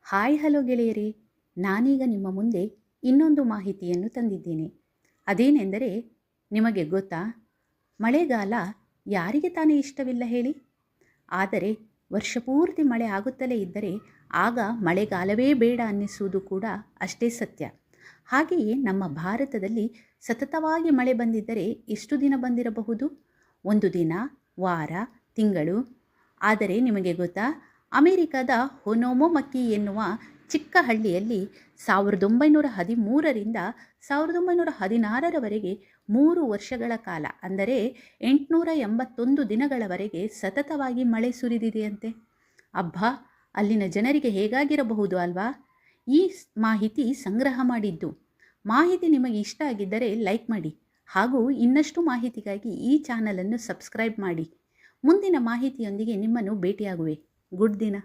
Hi hello ಗೆಳೆಯರೇ, ನಾನೀಗ ನಿಮ್ಮ ಮುಂದೆ ಇನ್ನೊಂದು ಮಾಹಿತಿಯನ್ನು ತಂದಿದ್ದೇನೆ. ಅದೇನೆಂದರೆ, ನಿಮಗೆ ಗೊತ್ತಾ, ಮಳೆಗಾಲ ಯಾರಿಗೆ ತಾನೇ ಇಷ್ಟವಿಲ್ಲ ಹೇಳಿ. ಆದರೆ ವರ್ಷಪೂರ್ತಿ ಮಳೆ ಆಗುತ್ತಲೇ ಇದ್ದರೆ ಆಗ ಮಳೆಗಾಲವೇ ಬೇಡ ಅನ್ನಿಸುವುದು ಕೂಡ ಅಷ್ಟೇ ಸತ್ಯ. ಹಾಗೆಯೇ ನಮ್ಮ ಭಾರತದಲ್ಲಿ ಸತತವಾಗಿ ಮಳೆ ಬಂದಿದ್ದರೆ ಎಷ್ಟು ದಿನ ಬಂದಿರಬಹುದು? ಒಂದು ದಿನ, ವಾರ, ತಿಂಗಳು. ಆದರೆ ನಿಮಗೆ ಗೊತ್ತಾ, ಅಮೆರಿಕದ ಹೊನೊಮೊಮಕ್ಕಿ ಎನ್ನುವ ಚಿಕ್ಕ ಹಳ್ಳಿಯಲ್ಲಿ 1913ರಿಂದ 1916ರವರೆಗೆ 3 ವರ್ಷಗಳ ಕಾಲ, ಅಂದರೆ 881 ದಿನಗಳವರೆಗೆ ಸತತವಾಗಿ ಮಳೆ ಸುರಿದಿದೆಯಂತೆ. ಅಬ್ಬಾ, ಅಲ್ಲಿನ ಜನರಿಗೆ ಹೇಗಾಗಿರಬಹುದು ಅಲ್ವಾ? ಈ ಮಾಹಿತಿ ಸಂಗ್ರಹ ಮಾಡಿದ್ದು. ಮಾಹಿತಿ ನಿಮಗೆ ಇಷ್ಟ ಆಗಿದ್ದರೆ ಲೈಕ್ ಮಾಡಿ, ಹಾಗೂ ಇನ್ನಷ್ಟು ಮಾಹಿತಿಗಾಗಿ ಈ ಚಾನಲನ್ನು ಸಬ್ಸ್ಕ್ರೈಬ್ ಮಾಡಿ. ಮುಂದಿನ ಮಾಹಿತಿಯೊಂದಿಗೆ ನಿಮ್ಮನ್ನು ಭೇಟಿಯಾಗುವೆ. ಗುಡ್ ದಿನ.